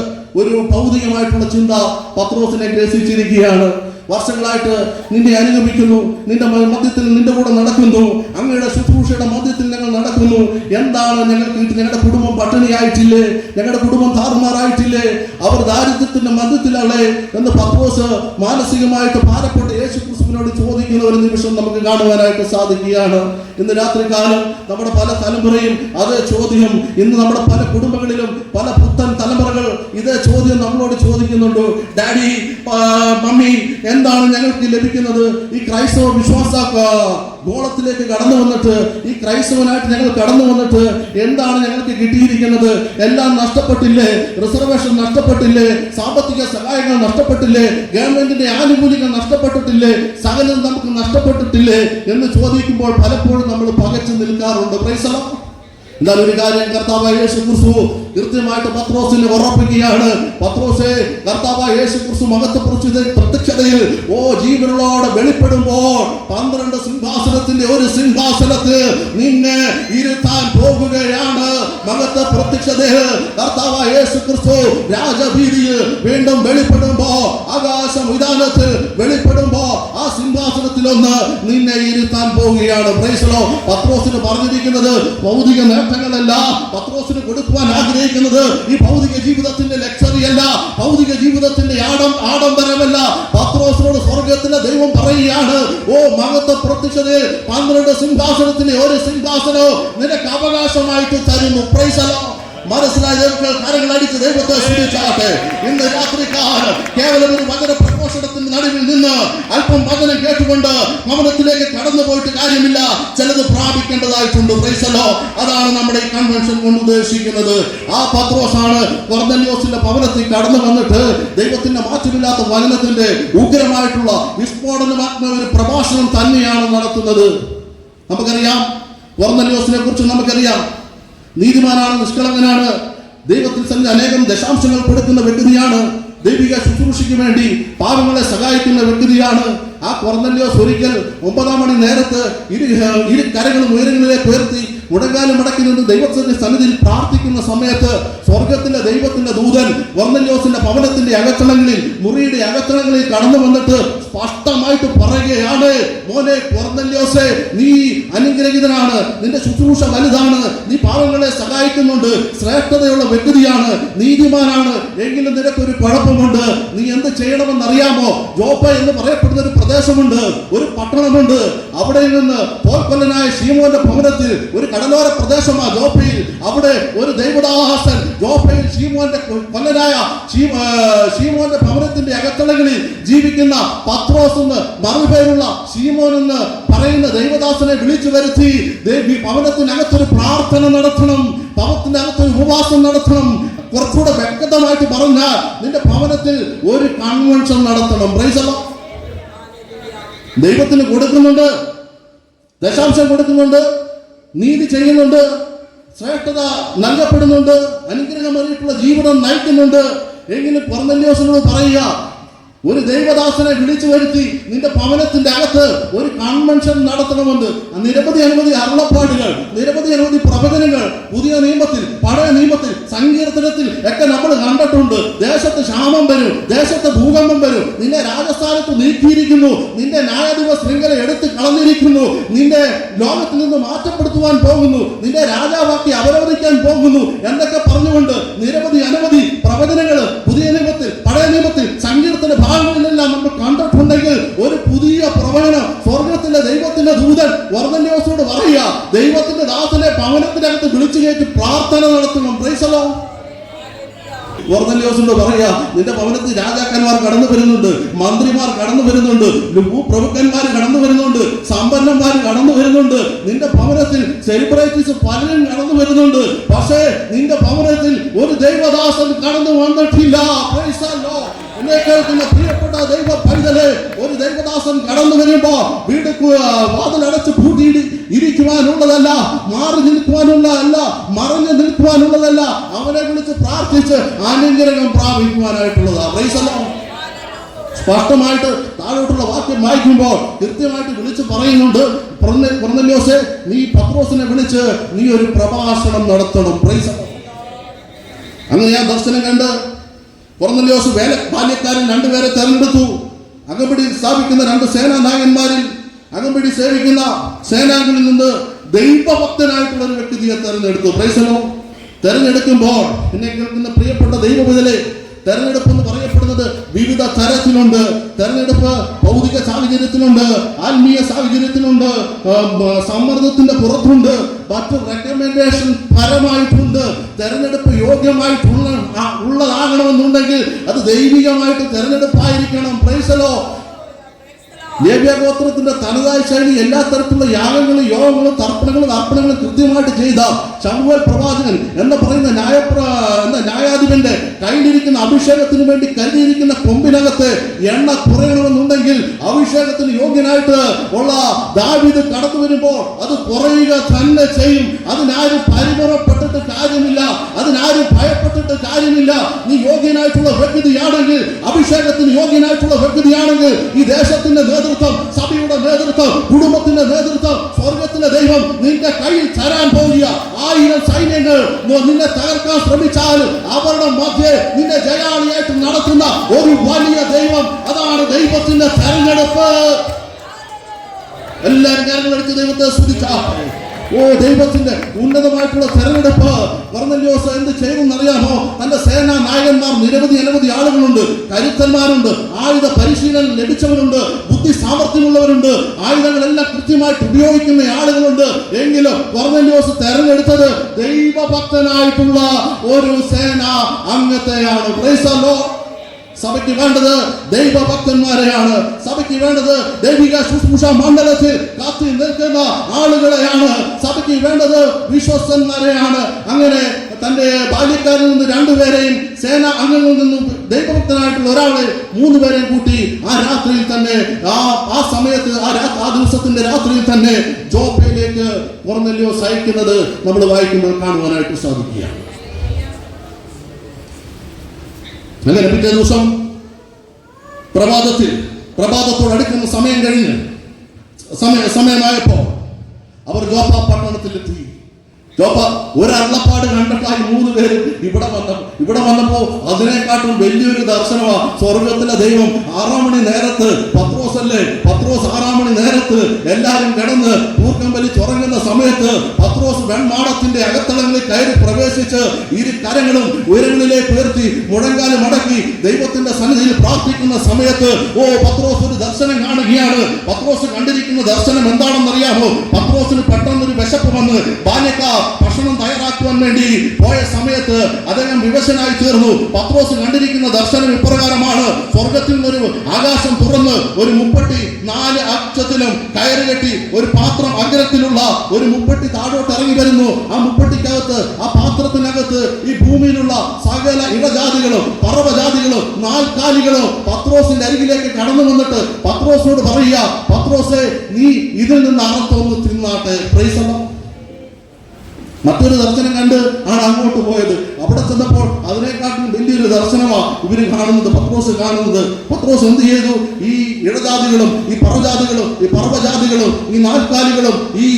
ഒരു ഭൗതികമായിട്ടുള്ള ചിന്ത പത്രോസിനെ ഗ്രസിച്ചിരിക്കുകയാണ്. വർഷങ്ങളായിട്ട് നിന്നെ അനുഗമിക്കുന്നു, നിന്റെ മധ്യത്തിൽ നിന്റെ കൂടെ നടക്കുന്നു, അങ്ങയുടെ ശുശ്രൂഷയുടെ മധ്യത്തിൽ ഞങ്ങൾ നടക്കുന്നു. എന്താണ് ഞങ്ങൾക്ക്? ഞങ്ങളുടെ കുടുംബം പട്ടിണിയായിട്ടില്ലേ? ഞങ്ങളുടെ കുടുംബം താറുമാറായിട്ടില്ലേ? അവർ ദാരിദ്ര്യത്തിന്റെ മധ്യത്തിലാണ് എന്ന് പത്രോസ് മാനസികമായിട്ട് ഭാരപ്പെട്ട് യേശുക്രിസ്തുവിനോട് ചോദിക്കുന്ന ഒരു നിമിഷം നമുക്ക് കാണുവാനായിട്ട് സാധിക്കുകയാണ്. ഇന്ന് രാത്രികാലം നമ്മുടെ പല തലമുറയും അതേ ചോദ്യം, ഇന്ന് നമ്മുടെ പല കുടുംബങ്ങളിലും പല പുത്തൻ തലമുറകൾ ഇതേ ചോദ്യം നമ്മളോട് ചോദിക്കുന്നുണ്ട്. ഡാഡി, മമ്മി, എന്താണ് ഞങ്ങൾക്ക് ലഭിക്കുന്നത്? ഈ ക്രൈസ്തവ വിശ്വാസ ഗോളത്തിലേക്ക് കടന്നു വന്നിട്ട്, ഈ ക്രൈസ്തവനായിട്ട് ഞങ്ങൾ കടന്നു വന്നിട്ട് എന്താണ് ഞങ്ങൾക്ക് കിട്ടിയിരിക്കുന്നത്? എല്ലാം നഷ്ടപ്പെട്ടില്ലേ? റിസർവേഷൻ നഷ്ടപ്പെട്ടില്ലേ? സാമ്പത്തിക സഹായങ്ങൾ നഷ്ടപ്പെട്ടില്ലേ? ഗവൺമെന്റിന്റെ ആനുകൂല്യങ്ങൾ നഷ്ടപ്പെട്ടിട്ടില്ലേ? സകലം നമുക്ക് നഷ്ടപ്പെട്ടിട്ടില്ലേ എന്ന് ചോദിക്കുമ്പോൾ പലപ്പോഴും നമ്മൾ പകച്ചു നിൽക്കാറുണ്ട്. Price the Lord. എന്നാൽ ഒരു കാര്യം കർത്താവായ യേശു ക്രിസ്തു കൃത്യമായിട്ട് പത്രോസിനെ ഉറപ്പിക്കുകയാണ്. പത്രോസേ, കർത്താവായ യേശു ക്രിസ്തു പ്രത്യക്ഷതയിൽ ജീവനോടെ വെളിപ്പെടുമ്പോൾ 12 സിംഹാസനത്തിന്റെ ഒരു സിംഹാസനത്തിൽ നിന്നെ ഇരുത്താൻ പോകുകയാണ്. മഹത്വ പ്രത്യക്ഷതയിൽ കർത്താവായ യേശു ക്രിസ്തു രാജവീതിയിൽ വീണ്ടും വെളിപ്പെടുമ്പോ, ആകാശ വിധാനത്തിൽ വെളിപ്പെടുമ്പോ ആ സിംഹാസനത്തിലൊന്ന് നിന്നെ ഇരുത്താൻ പോവുകയാണ്. Price the Lord. പത്രോസിന് പറഞ്ഞിരിക്കുന്നത് ഭൗതിക നേട്ടങ്ങളല്ല. പത്രോസിന് കൊടുക്കുവാൻ ആഗ്രഹിക്കുന്നത് ഈ ഭൗതിക ജീവിതത്തിന്റെ ലക്സറി അല്ല, ഭൗതിക ജീവിതത്തിന്റെ ആഡംബരമല്ല. പത്രോസിനോട് സ്വർഗത്തിലെ ദൈവം പറയുകയാണ്, മഹത്വ പ്രത്യക്ഷതയിൽ 12 സിംഹാസനത്തിലെ ഒരു സിംഹാസനവും നിനക്ക് അവകാശമായിട്ട് തരുന്നു. Price the Lord. മനസ്സിലായ കാര്യങ്ങൾ അടിച്ച് ദൈവത്തെ സ്തുതിച്ചാട്ടെ. ഇന്ന് രാത്രികാലം കേവലം ഒരു വചന പ്രഘോഷണത്തിന്റെ നടുവിൽ നിന്ന് അല്പം വചനം കേട്ടുകൊണ്ട് ഭവനത്തിലേക്ക് കടന്നു പോയിട്ട് കാര്യമില്ല, ചിലത് പ്രാപിക്കേണ്ടതായിട്ടുണ്ട്. Price the Lord. അതാണ് നമ്മുടെ ഈ കൺവെൻഷൻ കൊണ്ട് ഉദ്ദേശിക്കുന്നത്. ആ പത്രോസാണ് കൊർന്നല്യോസിന്റെ ഭവനത്തിൽ കടന്നു വന്നിട്ട് ദൈവത്തിന്റെ മാറ്റമില്ലാത്ത വചനത്തിന്റെ ഉഗ്രമായിട്ടുള്ള വിസ്ഫോടനമാത്മ ഒരു പ്രഭാഷണം തന്നെയാണ് നടത്തുന്നത്. നമുക്കറിയാം, കൊർന്നല്യോസിനെ കുറിച്ച് നമുക്കറിയാം. നീതിമാനാണ്, നിഷ്കളങ്കനാണ്, ദൈവത്തിൽ തന്നെ അനേകം ദശാംശങ്ങൾ കൊടുക്കുന്ന വ്യക്തിയാണ്, ദൈവിക ശുശ്രൂഷയ്ക്ക് വേണ്ടി പാവങ്ങളെ സഹായിക്കുന്ന വ്യക്തിയാണ്. ആ കൊർന്നല്യോസ് ഒരിക്കൽ 9-ാം മണി നേരത്ത് ഇരു കരങ്ങളും ഉയരങ്ങളിലേക്ക് ഉയർത്തി മുടങ്കാലം മടക്കി നിന്ന് ദൈവത്തിന്റെ സന്നിധിയിൽ പ്രാർത്ഥിക്കുന്ന സമയത്ത് സ്വർഗത്തിലെ ദൈവത്തിന്റെ ദൂതൻ കൊർന്നല്യോസിന്റെ ഭവനത്തിന്റെ അകത്തളങ്ങളിൽ, മുറിയുടെ അകത്തളങ്ങളിൽ കടന്നു വന്നിട്ട് സ്പഷ്ടമായിട്ട് പറയുകയാണ്, മോനെ കൊർന്നല്യോസേ, നീ അനുഗ്രഹീതനാണ്, നിന്റെ ശുശ്രൂഷ വലുതാണ്, നീ പാവങ്ങളെ സഹായിക്കുന്നുണ്ട്, ശ്രേഷ്ഠതയുള്ള വ്യക്തിയാണ്, നീതിമാനാണ്. എങ്കിലും നിനക്കൊരു കുഴപ്പമുണ്ട്. നീ എന്ത് ചെയ്യണമെന്നറിയാമോ? ജോപ്പ എന്ന് പറയപ്പെടുന്ന ഒരു പ്രദേശമുണ്ട്, ഒരു പട്ടണമുണ്ട്. അവിടെ നിന്ന് പോർക്കൊല്ലനായ ശീമോന്റെ ഭവനത്തിൽ, ഒരു കടലോര പ്രദേശമാണ് ജോപ്പയിൽ, അവിടെ ഒരു ദൈവദാസൻ ജോപ്പയിൽ കൊല്ലനായ ശീമോന്റെ ഭവനത്തിന്റെ അകത്തളങ്ങളിൽ ജീവിക്കുന്ന പത്രോസ് എന്ന് മറുപേരുള്ള ശീമോൻ എന്ന് പറയുന്ന ദൈവദാസനെ വിളിച്ചു വരുത്തി ഭവനത്തിനകത്തൊരു പ്രാർത്ഥന നടത്തണം, ഭവനത്തിനകത്തൊരു ഉപവാസം നടത്തണം. കുറച്ചുകൂടെ വ്യക്തമായിട്ട് പറഞ്ഞാൽ നിന്റെ ഭവനത്തിൽ ഒരു കൺവെൻഷൻ നടത്തണം. Price the Lord. ദൈവത്തിന് കൊടുക്കുന്നുണ്ട്, ദശാംശം കൊടുക്കുന്നുണ്ട്, നീതി ചെയ്യുന്നുണ്ട്, ശ്രേഷ്ഠത നൽകപ്പെടുന്നുണ്ട്, അനുഗ്രഹമായിട്ടുള്ള ജീവിതം നയിക്കുന്നുണ്ട്. എങ്കിലും കൊർന്നല്യോസിനോട് പറയുക, ഒരു ദൈവദാസനെ വിളിച്ചു വരുത്തി നിന്റെ ഭവനത്തിന്റെ അകത്ത് ഒരു കൺവെൻഷൻ നടത്തണമെന്ന്. നിരവധി അരുളപ്പാടുകൾ, നിരവധി പ്രവചനങ്ങൾ പുതിയ നിയമത്തിൽ, പഴയ നിയമത്തിൽ, സങ്കീർത്തനത്തിൽ ഒക്കെ നമ്മൾ കണ്ടിട്ടുണ്ട്. ദേശത്ത് ക്ഷാമം വരും, ദേശത്ത് ഭൂകമ്പം വരും, നിന്നെ രാജസ്ഥാനത്ത് നീക്കിയിരിക്കുന്നു, നിന്റെ ന്യായാധിപ ശൃംഖല എടുത്ത് കളഞ്ഞിരിക്കുന്നു, നിന്റെ ലോകത്തിൽ നിന്ന് മാറ്റപ്പെടുത്തുവാൻ പോകുന്നു, നിന്റെ രാജാവാക്കി അവരോധിക്കാൻ പോകുന്നു എന്നൊക്കെ പറഞ്ഞുകൊണ്ട് നിരവധി പ്രവചനങ്ങൾ പുതിയ നിയമത്തിൽ, പഴയ നിയമത്തിൽ, സങ്കീർത്തന ഭാഗങ്ങളിലെല്ലാം നമ്മൾ കണ്ടിട്ടുണ്ടെങ്കിൽ ഒരു പുതിയ പ്രവചനം സ്വർഗത്തിലെ ദൈവത്തിന്റെ ദൂതൻ കൊർന്നല്യോസിനോട് പറയുക, ദൈവത്തിന്റെ ദാസനെ ഭവനത്തിനകത്ത് വിളിച്ചു കയറ്റി പ്രാർത്ഥന നടത്തണം. Price the Lord. കൊർന്നല്യോസിനോട് പറയുക, നിന്റെ ഭവനത്തിൽ രാജാക്കന്മാർ കടന്നു വരുന്നുണ്ട്, മന്ത്രിമാർ കടന്നു വരുന്നുണ്ട്, പ്രഭുക്കന്മാർ കടന്നു വരുന്നുണ്ട്, സമ്പന്നന്മാർ കടന്നു വരുന്നുണ്ട്, നിന്റെ ഭവനത്തിൽ സെലിബ്രിറ്റീസ് പലരും കടന്നു വരുന്നുണ്ട്. പക്ഷേ നിന്റെ ഭവനത്തിൽ ഒരു ദൈവദാസൻ കടന്നു വന്നിട്ടില്ല. Price the Lord. എന്നെ കേൾക്കുന്ന പ്രിയപ്പെട്ട ദൈവ പൈതലേ, ഒരു ദൈവദാസൻ കടന്നു വരുമ്പോ വീട് വാതിലടച്ച് പൂട്ടി ഇരിക്കുവാനുള്ളതല്ല, മാറി നിൽക്കുവാനുള്ളതല്ല, മറഞ്ഞു നിൽക്കുവാനുള്ളതല്ല, അവനെ വിളിച്ച് പ്രാർത്ഥിച്ച് അനുഗ്രഹം പ്രാപിക്കുവാനായിട്ടുള്ളതാ. Praise the Lord. സ്പഷ്ടമായിട്ട് താഴോട്ടുള്ള വാക്യം വായിക്കുമ്പോൾ കൃത്യമായിട്ട് വിളിച്ച് പറയുന്നുണ്ട്, കൊർന്നല്യോസേ, നീ പത്രോസിനെ വിളിച്ച് നീ ഒരു പ്രഭാഷണം നടത്തണം. Price the Lord. അങ്ങനെ ഞാൻ ദർശനം കണ്ട് കൊർന്നല്യോസ് ബാല്യക്കാരൻ 2 പേരെ തെരഞ്ഞെടുത്തു. അകമ്പടിയിൽ സ്ഥാപിക്കുന്ന 2 സേനാനായകന്മാരിൽ അകമ്പടി സേവിക്കുന്ന സേനാംഗങ്ങളിൽ നിന്ന് ദൈവഭക്തനായിട്ടുള്ള ഒരു വ്യക്തിയെ തെരഞ്ഞെടുത്തു. Price the Lord. തെരഞ്ഞെടുക്കുമ്പോൾ എന്നെ കേൾക്കുന്ന പ്രിയപ്പെട്ട ദൈവവിധലെ, തെരഞ്ഞെടുപ്പ് എന്ന് പറയപ്പെടുന്നത് വിവിധ തരത്തിലുണ്ട്. തെരഞ്ഞെടുപ്പ് ഭൗതിക സാഹചര്യത്തിലുണ്ട്, ആത്മീയ സാഹചര്യത്തിലുണ്ട്, സമ്മർദ്ദത്തിന്റെ പുറത്തുണ്ട്, മറ്റു റെക്കമെൻഡേഷൻ പരമായിട്ടുണ്ട്. തെരഞ്ഞെടുപ്പ് ഉള്ളതാകണമെന്നുണ്ടെങ്കിൽ അത് ദൈവികമായിട്ട് തെരഞ്ഞെടുപ്പായിരിക്കണം. Praise the Lord. ലേവ്യഗോത്രത്തിന്റെ തനതായ ശൈലി എല്ലാ തരത്തിലുള്ള യാഗങ്ങളും യോഗങ്ങളും തർപ്പണങ്ങളും കൃത്യമായിട്ട് ചെയ്ത ശമൂവേൽ പ്രവാചകൻ എന്ന് പറയുന്ന ന്യായാധിപന്റെ കയ്യിലിരിക്കുന്ന അഭിഷേകത്തിന് വേണ്ടി കരുതിയിരിക്കുന്ന കൊമ്പിനകത്ത് എണ്ണ കുറയണമെന്നുണ്ടെങ്കിൽ അഭിഷേകത്തിന് യോഗ്യനായിട്ട് ഉള്ള ദാവീദ് കടന്നു വരുമ്പോൾ അത് കുറയുക തന്നെ ചെയ്യും. അതിനാരും പരിമറപ്പെട്ടിട്ട് കാര്യമില്ല, അതിനാരും ഭയപ്പെട്ടിട്ട് കാര്യമില്ല. നീ യോഗ്യനായിട്ടുള്ള വ്യക്തിയാണെങ്കിൽ, അഭിഷേകത്തിന് യോഗ്യനായിട്ടുള്ള വ്യക്തിയാണെങ്കിൽ, ഈ ദേശത്തിന്റെ നേതൃത്വം, സഭയുടെ നേതൃത്വം, കുടുംബത്തിന്റെ നേതൃത്വം സ്വർഗത്തിലെ ദൈവം നിന്റെ കയ്യിൽ തരാൻ പോകുക. 1000 സൈന്യങ്ങൾ നിന്നെ തകർക്കാൻ ശ്രമിച്ചാൽ അവരുടെ മധ്യേ നിന്നെ ജയാളിയായിട്ട് നടത്തുന്ന ഒരു വലിയ ദൈവം, അതാണ് ദൈവത്തിന്റെ തെരഞ്ഞെടുപ്പ്. എല്ലാവരും കരങ്ങളടിച്ച് ദൈവത്തെ സ്തുതിച്ചാട്ടെ. ദൈവത്തിന്റെ ഉന്നതമായിട്ടുള്ള തെരഞ്ഞെടുപ്പ്. കൊർന്നല്യോസ് എന്ത് ചെയ്യുമെന്നറിയാമോ? തന്റെ സേനാ നായകന്മാർ അനവധി ആളുകളുണ്ട്, കരുത്തന്മാരുണ്ട്, ആയുധ പരിശീലനം ലഭിച്ചവരുണ്ട്, ബുദ്ധി സാമർഥ്യമുള്ളവരുണ്ട്, ആയുധങ്ങളെല്ലാം കൃത്യമായിട്ട് ഉപയോഗിക്കുന്ന ആളുകളുണ്ട്. എങ്കിലും കൊർന്നല്യോസ് തെരഞ്ഞെടുത്തത് ദൈവഭക്തനായിട്ടുള്ള ഒരു സേനാ അംഗത്തെയാണ്. Price the Lord. സഭയ്ക്ക് വേണ്ടത് ദൈവഭക്തന്മാരെയാണ്. സഭയ്ക്ക് വേണ്ടത് ദൈവിക ശുശ്രൂഷ മണ്ഡലത്തിൽ കാത്തി നിൽക്കുന്ന ആളുകളെയാണ്. സഭയ്ക്ക് വേണ്ടത് വിശ്വസ്തന്മാരെയാണ്. അങ്ങനെ തന്റെ ബാല്യക്കാരിൽ നിന്ന് 2 പേരെയും സേനാ അംഗങ്ങളിൽ നിന്നും ദൈവഭക്തനായിട്ടുള്ള ഒരാളെ 3 പേരെയും കൂട്ടി ആ രാത്രിയിൽ തന്നെ ആ സമയത്ത് ആ ദിവസത്തിന്റെ രാത്രിയിൽ തന്നെ ജോപ്പയിലേക്ക് കൊർന്നല്യോസ് അയക്കുന്നത് നമ്മൾ വായിക്കുമ്പോൾ കാണുവാനായിട്ട് സാധിക്കുകയാണ്. അങ്ങനെ പിറ്റേ ദിവസം പ്രഭാതത്തോടടുക്കുന്ന സമയം കഴിഞ്ഞ് സമയമായപ്പോ അവർ ജോപ്പ പട്ടണത്തിലെത്തി. ജോപ്പ ഒരള്ളപ്പാട് കണ്ടിട്ടായി 3 പേര് ഇവിടെ വന്നപ്പോ അതിനെക്കാട്ടും വലിയൊരു ദർശനമാ. സ്വർഗത്തിലെ ദൈവം 6 മണി നേരത്ത്, പത്രോസ് 6 മണി നേരത്ത് എല്ലാരും കിടന്ന് കൂർക്കം വലിച്ചുറങ്ങുന്ന സമയത്ത് പത്രോസ് വെൺമാടത്തിന്റെ അകത്തളങ്ങളിൽ കയറി പ്രവേശിച്ച് 2 കരങ്ങളും ഉയരങ്ങളിലേക്ക് ഉയർത്തി മുഴങ്കാല് മടക്കി ദൈവത്തിന്റെ സന്നിധിയിൽ പ്രാർത്ഥിക്കുന്ന സമയത്ത് പത്രോസ് ഒരു ദർശനം കാണുകയാണ്. പത്രോസ് കണ്ടിരിക്കുന്ന ദർശനം എന്താണെന്നറിയാമോ? പത്രോസിന് പെട്ടെന്നൊരു വിശപ്പ് വന്ന് ബാല്യക്കാർ ഭക്ഷണം തയ്യാറാക്കുവാൻ വേണ്ടി പോയ സമയത്ത് അദ്ദേഹം വിവശനായി തീർന്നു. പത്രോസ് കണ്ടിരിക്കുന്ന ദർശനം ഇപ്രകാരമാണ്: സ്വർഗത്തിൽ നിന്നൊരു ആകാശം തുറന്ന് ഒരു മുപ്പട്ടി 4 അക്ഷത്തിലും കയറ് കെട്ടി ഒരു പാത്രം അഗ്രത്തിലുള്ള ഒരു മുപ്പട്ടി താഴോട്ട് ഇറങ്ങി വരുന്നു. ആ മുപ്പട്ടിക്കകത്ത്, ആ പാത്രത്തിനകത്ത് ഈ ഭൂമിയിലുള്ള സകല ഇടജാതികളും പറവജാതികളും 4 കാലികളും പത്രോസിന്റെ അരികിലേക്ക് കടന്നു വന്നിട്ട് പത്രോസിനോട് പറയുക, പത്രോസേ, നീ ഇതിൽ നിന്ന് അറുത്തൊന്ന് തിന്നാട്ടെ. Praise the Lord. മറ്റൊരു ദർശനം കണ്ട് ആണ് അങ്ങോട്ട് പോയത്. അവിടെ ചെന്നപ്പോൾ അതിനെക്കാട്ടും വലിയൊരു ദർശനമാണ് ഇവര് കാണുന്നത്, പത്രോസ് കാണുന്നത്. പത്രോസ് എന്ത് ചെയ്തു? ഈ ഇടജാതികളും ഈ പറവജാതികളും ഈ പറവജാതികളും ഈ 4 കാലികളും ഈ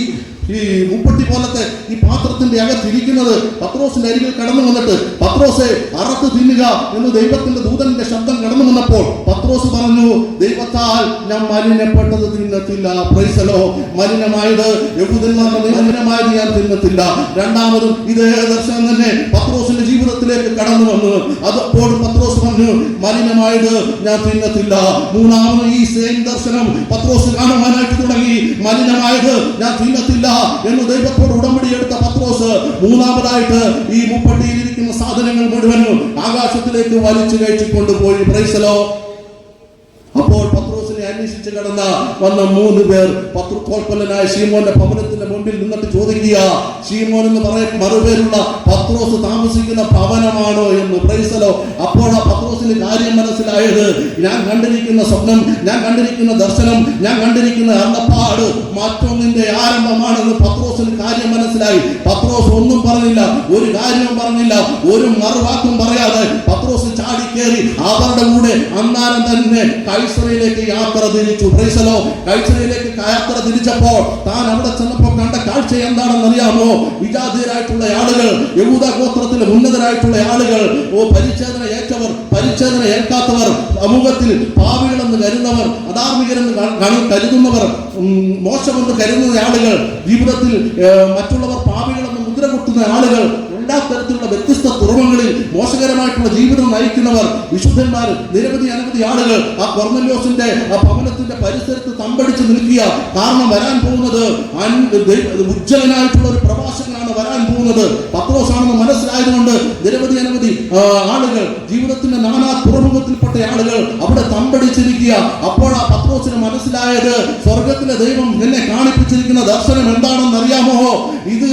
മുപ്പട്ടി പോലത്തെ ഈ പാത്രത്തിന്റെ അകത്തിരിക്കുന്നത് പത്രോസിന്റെ അരികിൽ കടന്നു വന്നിട്ട്, പത്രോസെ, അറത്ത് തിന്നുക എന്ന് ദൈവത്തിന്റെ ദൂതന്റെ ശബ്ദം കടന്നു വന്നപ്പോൾ പത്രോസ് പറഞ്ഞു, ദൈവത്താൽ ഞാൻ മലിനപ്പെട്ടത് തിന്നത്തില്ല. Praise the Lord. മലിനമായത് യഹൂദന്മാരുടെ മലിനമായത് ഞാൻ തിന്നത്തില്ല. രണ്ടാമതും ഇതേ ദർശനം തന്നെ പത്രോസിന്റെ ജീവിതത്തിലേക്ക് കടന്നു വന്നു. അപ്പോൾ പത്രോസ് പറഞ്ഞു, മലിനമായത് ഞാൻ തിന്നത്തില്ല. മൂന്നാമത് ഈ സെയിം ദർശനം പത്രോസ് കാണുവാനായിട്ട് തുടങ്ങി. മലിനമായത് ഞാൻ തിന്നത്തില്ല എന്ന് ദൈവത്തോട് ഉടമ്പടി എടുത്ത പത്രോസ് മൂന്നാമതായിട്ട് ഈ മുപ്പട്ടിയിലിരിക്കുന്ന സാധനങ്ങൾ മുഴുവനും ആകാശത്തിലേക്ക് വലിച്ചു കയറ്റി കൊണ്ടുപോയി. Price the Lord. അപ്പോൾ പത്രോസിനെ അന്വേഷിച്ച് കടന്ന വന്ന 3 പേർ പത്രോസ്കൊൽപ്പനായ ശീമോന്റെ ഭവനത്തിന്റെ മുമ്പിൽ നിന്നിട്ട് ചോദിക്കുക, ശീമോൻ എന്ന് മറുപേരുള്ള പത്രോസ് താമസിക്കുന്ന ഭവനമാണോ എന്ന്. Price the Lord. അപ്പോൾ ആ പത്രോസിന് കാര്യം മനസ്സിലായത്, ഞാൻ കണ്ടിരിക്കുന്ന സ്വപ്നം, ഞാൻ കണ്ടിരിക്കുന്ന ദർശനം, ഞാൻ കണ്ടിരിക്കുന്ന അരുളപ്പാട് മറ്റൊന്നിന്റെ ആരംഭമാണെന്ന് പത്രോസിന് കാര്യം മനസ്സിലായി. പത്രോസ് ഒന്നും പറഞ്ഞില്ല, ഒരു കാര്യവും പറഞ്ഞില്ല, ഒരു മറുവാക്കും പറയാതെ പത്രോസ് ചാടിക്കേറി അവരുടെ കൂടെ അന്നാരം തന്നെ കൈസറയിലേക്ക് യാത്ര തിരിച്ചു. Price the Lord. കൈസറയിലേക്ക് യാത്ര തിരിച്ചപ്പോൾ താൻ അവിടെ ചെന്നപ്പോൾ കണ്ട കാഴ്ച എന്താണെന്ന് അറിയാമോ? വിജാതീയരായിട്ടുള്ള ആളുകൾ, യഹൂദ ഗോത്രത്തിലെ ഉന്നതരായിട്ടുള്ള ആളുകൾ, പരിച്ഛേദന ഏറ്റവർ, പരിച്ഛേദന ഏൽക്കാത്തവർ, സമൂഹത്തിൽ പാപികളെന്ന് കരുതുന്നവർ, അധാർമികരെന്ന് കരുതുന്നവർ, മോശമെന്ന് കരുതുന്ന ആളുകൾ, ജീവിതത്തിൽ മറ്റുള്ളവർ പാപികളെന്ന് മുദ്ര കൊട്ടുന്ന ആളുകൾ, എല്ലാ തരത്തിലുള്ള വ്യത്യസ്ത തുറവങ്ങളിൽ മോശകരമായിട്ടുള്ള ജീവിതം നയിക്കുന്നവർ, വിശുദ്ധന്മാർ, നിരവധി അനവധി ആളുകൾ ആ കൊർന്നല്യോസിന്റെ ആ ഭവനത്തിന്റെ പരിസരത്ത് തമ്പടിച്ച് നിൽക്കുക. കാരണം വരാൻ പോകുന്നത് ഉജ്ജ്വലനായിട്ടുള്ള ഒരു പ്രവാചകനാണ് വരാൻ പോകുന്നത്, പത്രോസാണെന്ന് മനസ്സിലായതുകൊണ്ട് നിരവധി അനവധി ആളുകൾ, ജീവിതത്തിന്റെ നാനാ തുറമുഖത്തിൽപ്പെട്ട ആളുകൾ അവിടെ തമ്പടിച്ചിരിക്കുക. അപ്പോൾ ആ പത്രോസിന് മനസ്സിലായത്, സ്വർഗത്തിലെ ദൈവം എന്നെ കാണിപ്പിച്ചിരിക്കുന്ന ദർശനം എന്താണെന്ന് അറിയാമോ? ഇത്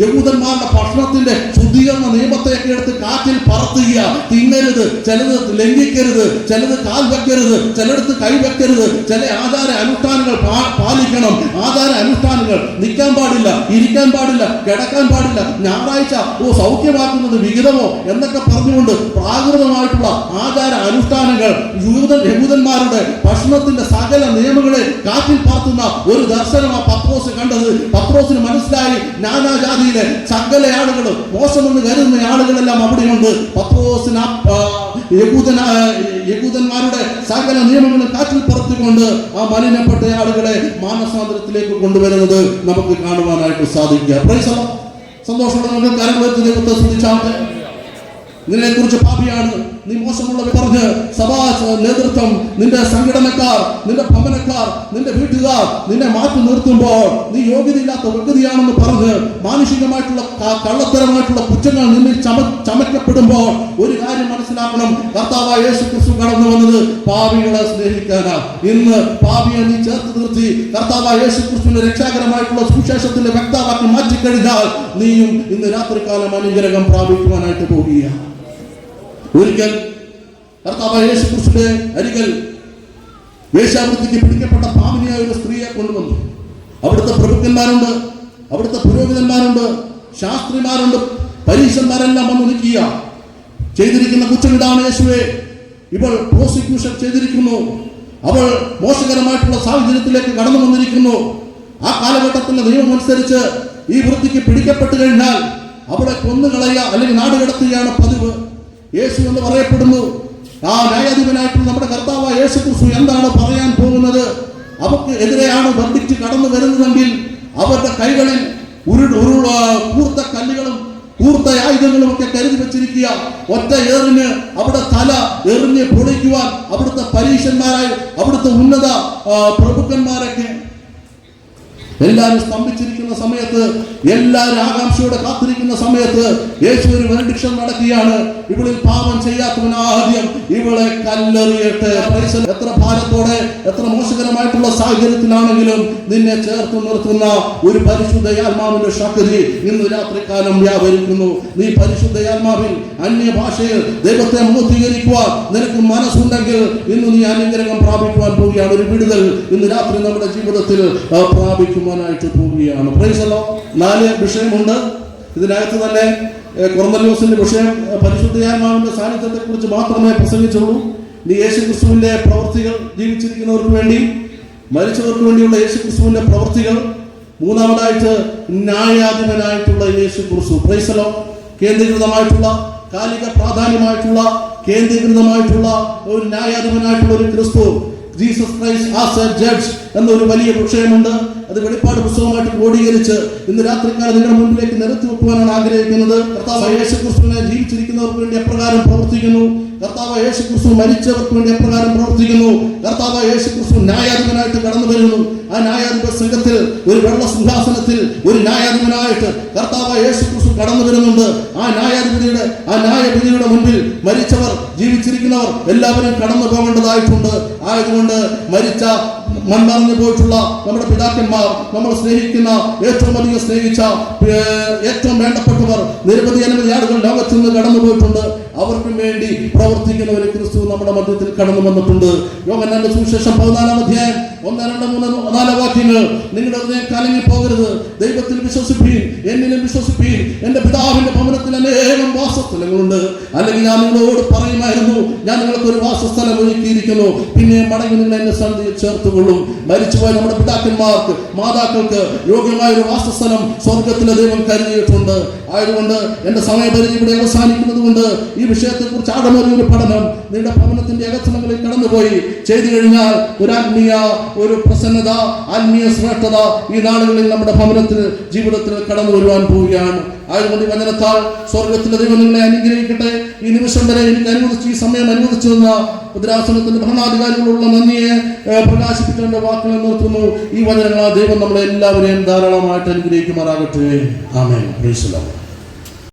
യഹൂദന്മാരുടെ ഭക്ഷണത്തിന്റെ ശുദ്ധീകരണ നിയമത്തെയൊക്കെ എടുത്ത് കാറ്റിൽ പറത്തുക. തിന്നരുത്, ചിലത് ലംഘിക്കരുത്, ചിലത് കാൽ വെക്കരുത്, ചിലടത്ത് കൈ വെക്കരുത്, ചില ആചാര അനുഷ്ഠാനങ്ങൾ പാലിക്കണം. ആചാര അനുഷ്ഠാനങ്ങൾ നിൽക്കാൻ പാടില്ല, ഇരിക്കാൻ പാടില്ല, കിടക്കാൻ പാടില്ല, ഞായറാഴ്ച സൗഖ്യമാക്കുന്നത് വിഹിതമോ എന്നൊക്കെ പറഞ്ഞുകൊണ്ട് പ്രാകൃതമായിട്ടുള്ള ആചാര അനുഷ്ഠാനങ്ങൾ, യഹൂദന്മാരുടെ ഭക്ഷണത്തിന്റെ സകല നിയമങ്ങളെ കാറ്റിൽ പറത്തുന്ന ഒരു ദർശനമാണ് പത്രോസ് കണ്ടത്. പത്രോസിന് മനസ്സിലായി, നാനാജാതിയിലെ സകല ആളുകളും, മോശമെന്ന് കരുതുന്ന ആളുകളെല്ലാം അവിടെയുണ്ട്. പത്രോസിന് യഹൂദന്മാരുടെ സകല നിയമങ്ങളും കാറ്റിൽ പറത്തിക്കൊണ്ട് ആ മലിനപ്പെട്ട ആളുകളെ മാനസാന്തരത്തിലേക്ക് കൊണ്ടുവരുന്നത് നമുക്ക് കാണുവാനായിട്ട് സാധിക്കുക. സന്തോഷമുള്ള കാര്യങ്ങൾ ദൈവത്തെ സ്തുതിച്ചാട്ടെ. നിന്നെ കുറിച്ച് പാപിയാണ്, നീ മോശമുള്ളത് പറഞ്ഞ് സഭാ നേതൃത്വം, നിന്റെ സംഘടനക്കാർ, നിന്റെ ഭവനക്കാർ, നിന്റെ വീട്ടുകാർ നിന്നെ മാറ്റി നിർത്തുമ്പോൾ നീ യോഗ്യതയില്ലാത്ത വ്യക്തിയാണെന്ന് പറഞ്ഞ് മാനുഷികമായിട്ടുള്ള കള്ളത്തരമായിട്ടുള്ള കുറ്റങ്ങൾ നിന്നിൽ ചമയ്ക്കപ്പെടുമ്പോൾ ഒരു കാര്യം മനസ്സിലാക്കണം, കർത്താവായ യേശു ക്രിസ്തു കടന്നു വന്നത് പാപികളെ സ്നേഹിക്കാനാ. ഇന്ന് പാപിയെ നീ ചേർത്ത് നിർത്തി കർത്താവായ യേശു ക്രിസ്തുവിന്റെ രക്ഷാകരമായിട്ടുള്ള സുവിശേഷത്തിന്റെ വ്യക്തമാക്കി മാറ്റിക്കഴിഞ്ഞാൽ നീയും ഇന്ന് രാത്രികാലം അനുഗ്രഹം പ്രാപിക്കുവാനായിട്ട് പോവുകയാണ്. ഒരിക്കൽ കർത്താവായ യേശു ക്രിസ്തുവിന്റെ അരികിൽ വേശ്യാവൃത്തിക്ക് പിടിക്കപ്പെട്ട പാപിനിയായ ഒരു സ്ത്രീയെ കൊണ്ടുവന്നു. അവിടുത്തെ പ്രഭുക്കന്മാരുണ്ട്, അവിടുത്തെ പുരോഹിതന്മാരുണ്ട്, ശാസ്ത്രിമാരുണ്ട്, പരീക്ഷന്മാരെല്ലാം വന്ന് നിൽക്കുക. ചെയ്തിരിക്കുന്ന കുറ്റം ഇതാണ്, യേശുവേ ഇപ്പോൾ പ്രോസിക്യൂഷൻ ചെയ്തിരിക്കുന്നു, അവൾ മോശകരമായിട്ടുള്ള സാഹചര്യത്തിലേക്ക് കടന്നു വന്നിരിക്കുന്നു. ആ കാലഘട്ടത്തിലെ നിയമം അനുസരിച്ച് ഈ വൃത്തിക്ക് പിടിക്കപ്പെട്ടു കഴിഞ്ഞാൽ അവളെ കൊന്നുകളയുക അല്ലെങ്കിൽ നാടുകടത്തുകയാണ് പതിവ്. യേശു എന്ന് പറയപ്പെടുന്നു. ആ ന്യായാധിപനായിട്ടുള്ള നമ്മുടെ കർത്താവായ യേശു ക്രിസ്തു എന്താണ് പറയാൻ പോകുന്നത്? അവർക്ക് എതിരെയാണ് വെർഡിക്റ്റ് കടന്നു വരുന്നതെങ്കിൽ അവരുടെ കൈകളിൽ കൂർത്ത കല്ലുകളും കൂർത്ത ആയുധങ്ങളും ഒക്കെ കരുതി വെച്ചിരിക്കുക. ഒറ്റ ഏറിന് അവിടെ തല എറിഞ്ഞ് പൊളിക്കുവാൻ അവിടുത്തെ പരീക്ഷന്മാരായി അവിടുത്തെ ഉന്നത പ്രഭുക്കന്മാരൊക്കെ എല്ലാവരും സ്തംഭിച്ചിരിക്കുന്ന സമയത്ത്, എല്ലാവരും ആകാംക്ഷയോടെ കാത്തിരിക്കുന്ന സമയത്ത് യേശു ഒരു വെർഡിക്ഷൻ നടക്കുകയാണ്. ഇവളിൽ പാപം ചെയ്യാത്തവൻ ആദ്യം ഇവളെ കല്ലെറിയട്ടെ. എത്ര ഭാരത്തോടെ, എത്ര മോശകരമായിട്ടുള്ള സാഹചര്യത്തിലാണെങ്കിലും നിന്നെ ചേർത്ത് നിർത്തുന്ന ഒരു പരിശുദ്ധയാത്മാവിന്റെ ശക്തി ഇന്ന് രാത്രികാലം വ്യാപരിക്കുന്നു. നീ പരിശുദ്ധയാത്മാവിൽ അന്യഭാഷയിൽ ദൈവത്തെ മൂർത്തീകരിക്കുവാൻ നിനക്ക് മനസ്സുണ്ടെങ്കിൽ ഇന്ന് നീ അനുഗ്രഹം പ്രാപിക്കുവാൻ പോവുകയാണ്. ഒരു വിടുതൽ ഇന്ന് രാത്രി നമ്മുടെ ജീവിതത്തിൽ പ്രാപിക്കുവാനായിട്ട് പോവുകയാണ്. പ്രൈസല്ലോ. 4 വിഷയമുണ്ട് ഇതിനകത്ത് തന്നെ. കൊർന്നല്യോസിന്റെ വിഷയം പരിശുദ്ധയാത്മാവിന്റെ സാന്നിധ്യത്തെ കുറിച്ച് മാത്രമേ പ്രസംഗിച്ചുള്ളൂ. നീ യേശു ക്രിസ്തുവിന്റെ പ്രവൃത്തികൾ, ജീവിച്ചിരിക്കുന്നവർക്ക് വേണ്ടി മരിച്ചവർക്ക് വേണ്ടിയുള്ള യേശു ക്രിസ്തുവിന്റെ പ്രവൃത്തികൾ. മൂന്നാമതായിട്ട് ന്യായാധിപനായിട്ടുള്ള യേശു ക്രിസ്തു. പ്രൈസലോ. കേന്ദ്രീകൃതമായിട്ടുള്ള, കാലിക പ്രാധാന്യമായിട്ടുള്ള, കേന്ദ്രീകൃതമായിട്ടുള്ള ഒരു ന്യായാധിപനായിട്ടുള്ള ഒരു ക്രിസ്തു, Jesus Christ as A judge എന്നൊരു വലിയ വിഷയമുണ്ട്. അത് വെളിപ്പാട് പുസ്തകമായിട്ട് ക്രോഡീകരിച്ച് ഇന്ന് രാത്രിക്കാലം നിങ്ങളുടെ മുമ്പിലേക്ക് നിരത്തി വെക്കുവാനാണ് ആഗ്രഹിക്കുന്നത്. കർത്താവ് യേശു ക്രിസ്തുവിനെ ജീവിച്ചിരിക്കുന്നവർക്ക് വേണ്ടി എപ്രകാരം പ്രവർത്തിക്കുന്നു, കർത്താവ് യേശു ക്രിസ്തു മരിച്ചവർക്ക് വേണ്ടി എപ്രകാരം പ്രവർത്തിക്കുന്നു, കർത്താവ് യേശു ക്രിസ്തു ന്യായാധിപനായിട്ട് കടന്നു വരുന്നു. ആ ന്യായാധിപ സംഘത്തിൽ ഒരു വെള്ള സിംഹാസനത്തിൽ ഒരു ന്യായാധിപനായിട്ട് കർത്താവ് യേശു ക്രിസ്തു കടന്നു വരുന്നുണ്ട്. ആ ന്യായവിധിയുടെ മുൻപിൽ മരിച്ചവർ, ജീവിച്ചിരിക്കുന്നവർ എല്ലാവരും കടന്നു പോകേണ്ടതായിട്ടുണ്ട്. ആയതുകൊണ്ട് മരിച്ച, മൺമറഞ്ഞു പോയിട്ടുള്ള നമ്മുടെ പിതാക്കന്മാർ, നമ്മൾ സ്നേഹിക്കുന്ന, ഏറ്റവും അധികം സ്നേഹിച്ച, ഏറ്റവും വേണ്ടപ്പെട്ടവർ, നിരവധി അനവധി ആളുകൾ ലോകത്തിൽ നിന്ന് കടന്നു പോയിട്ടുണ്ട്. അവർക്ക് വേണ്ടി പ്രവർത്തിക്കുന്ന ഒരു ക്രിസ്തു നമ്മുടെ മധ്യത്തിൽ കടന്നു വന്നിട്ടുണ്ട്. യോഹന്നാന്റെ സുവിശേഷം 14-ാം അധ്യായം 1, 2, 3, 4 വാക്യങ്ങൾ. നിങ്ങളുടെ ഹൃദയം കലങ്ങി പോകരുത്, ദൈവത്തിൽ വിശ്വസിപ്പീൻ, എന്നിലും വിശ്വസിപ്പീൻ. എന്റെ പിതാവിന്റെ ഭവനത്തിൽ അനേകം വാസസ്ഥലങ്ങളുണ്ട്. അല്ലെങ്കിൽ ഞാൻ നിങ്ങളോട് പറയുമായിരുന്നു, ഞാൻ നിങ്ങൾക്ക് ഒരു വാസസ്ഥലം ഒരുക്കിയിരിക്കുന്നു, പിന്നെ മടങ്ങി നിങ്ങൾ എന്നെ സന്ധിയിൽ ചേർത്തുകൊള്ളും. മരിച്ചുപോയ നമ്മുടെ പിതാക്കന്മാർക്ക്, മാതാക്കൾക്ക് യോഗ്യമായ ഒരു വാസസ്ഥലം സ്വർഗത്തിലെ ദൈവം കരുതിയിട്ടുണ്ട്. ആയതുകൊണ്ട് എന്റെ സമയപരിധി ഇവിടെ അവസാനിക്കുന്നത് കൊണ്ട് ഈ വിഷയത്തെക്കുറിച്ച് ആഴമേറിയ ഒരു പഠനം നിങ്ങളുടെ ഭവനത്തിന്റെ അകത്തളങ്ങളിൽ കടന്നുപോയി ചെയ്തു കഴിഞ്ഞാൽ ഒരു ആത്മീയ, ഒരു പ്രസന്നത, ആത്മീയ ശ്രേഷ്ഠത ഈ നാളുകളിൽ നമ്മുടെ ഭവനത്തിൽ, ജീവിതത്തിൽ കടന്നു വരുവാൻ പോവുകയാണ്. ആയതുകൊണ്ട് ഈ വചനത്താൽ സ്വർഗത്തിലെ ദൈവം നിങ്ങളെ അനുഗ്രഹിക്കട്ടെ. ഈ നിമിഷം വരെ എനിക്ക് അനുവദിച്ച് ഈ സമയം അനുവദിച്ചു തന്ന ഭദ്രാസനത്തിന്റെ ഭരണാധികാരികളുള്ള നന്ദിയെ പ്രകാശിപ്പിക്കേണ്ട വാക്കുകൾ നിർത്തുന്നു. ഈ വചനങ്ങളാൽ ദൈവം നമ്മളെ എല്ലാവരെയും ധാരാളമായിട്ട് അനുഗ്രഹിക്കുമാറാകട്ടെ. ആമേൻ. Praise the Lord.